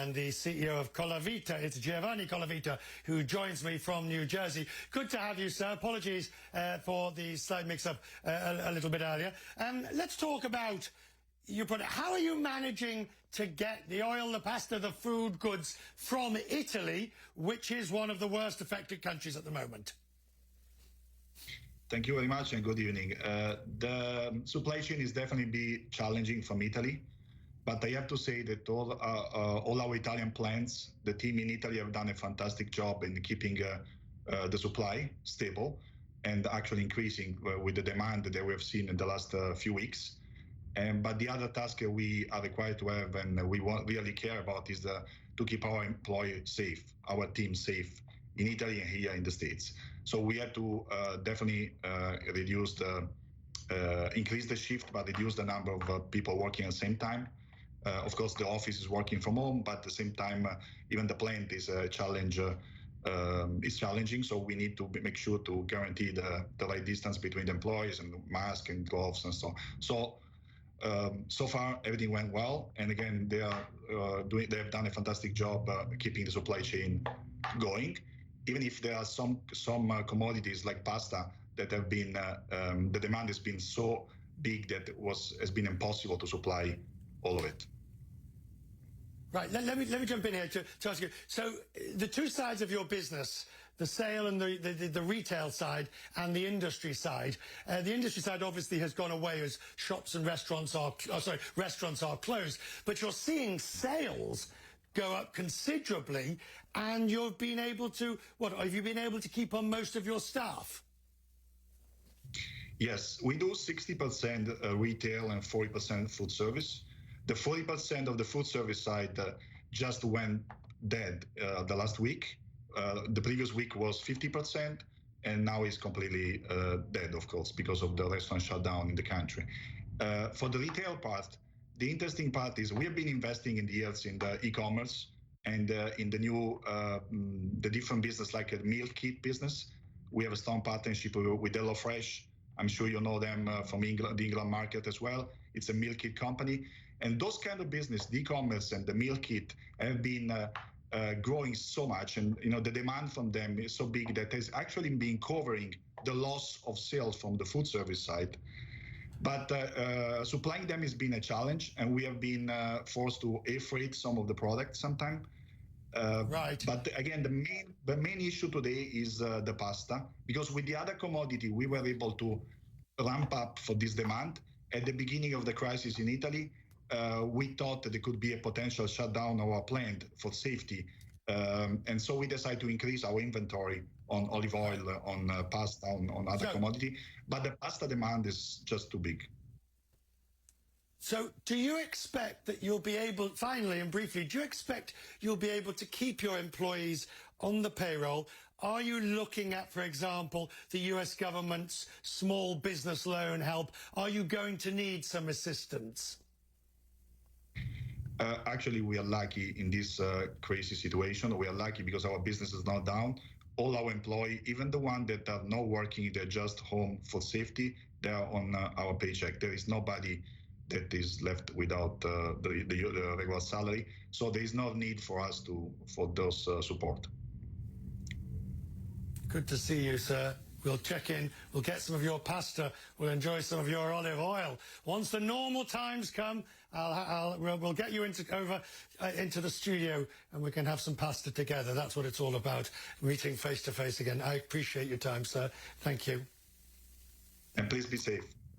and the CEO of Colavita. It's Giovanni Colavita who joins me from New Jersey. Good to have you, sir. Apologies for the slight mix-up a little bit earlier. Let's talk about your product. How are you managing to get the oil, the pasta, the food goods from Italy, which is one of the worst affected countries at the moment? Thank you very much and good evening. The supply chain is definitely challenging from Italy, but I have to say that all our Italian plants, the team in Italy have done a fantastic job in keeping the supply stable and actually increasing with the demand that we have seen in the last few weeks. But the other task we are required to have and we really care about is to keep our employees safe, our team safe in Italy and here in the States. So we had to definitely increase the shift, but reduce the number of people working at the same time. Of course, the office is working from home, but at the same time, even the plant is a challenge. It's challenging, so we need to make sure to guarantee the right distance between the employees and masks and gloves and so on. So far everything went well, and again they have done a fantastic job keeping the supply chain going. Even if there are some commodities like pasta that have been the demand has been so big that has been impossible to supply all of it. Right, let me jump in here to ask you. So the two sides of your business, the sale and the retail side and the industry side. The industry side obviously has gone away as shops and restaurants are closed. But you're seeing sales go up considerably, and you've been able to have you been able to keep on most of your staff? Yes, we do 60% retail and 40% food service. The 40% of the food service side just went dead the last week. The previous week was 50%, and now is completely dead, of course, because of the restaurant shutdown in the country. For the retail part, the interesting part is we have been investing in the years in the e-commerce and in the new, the different business like a meal kit business. We have a strong partnership with HelloFresh. I'm sure you know them from England, the England market as well. It's a meal kit company. And those kind of business, the e-commerce and the meal kit, have been growing so much. And the demand from them is so big that has actually been covering the loss of sales from the food service side. But supplying them has been a challenge, and we have been forced to air freight some of the products sometimes. Right. But again, the main issue today is the pasta, because with the other commodity, we were able to ramp up for this demand. At the beginning of the crisis in Italy, we thought that there could be a potential shutdown of our plant for safety. And so we decided to increase our inventory on olive oil, on pasta, on other commodity. But the pasta demand is just too big. So do you expect that you'll be able, finally and briefly, do you expect you'll be able to keep your employees on the payroll? Are you looking at, for example, the US government's small business loan help? Are you going to need some assistance? Actually, we are lucky in this crazy situation. We are lucky because our business is not down. All our employees, even the ones that are not working, they're just home for safety, they are on our paycheck. There is nobody that is left without the regular salary. So there is no need for us for those support. Good to see you, sir. We'll check in, we'll get some of your pasta, we'll enjoy some of your olive oil. Once the normal times come, we'll get you into the studio and we can have some pasta together. That's what it's all about, meeting face to face again. I appreciate your time, sir. Thank you. And please be safe.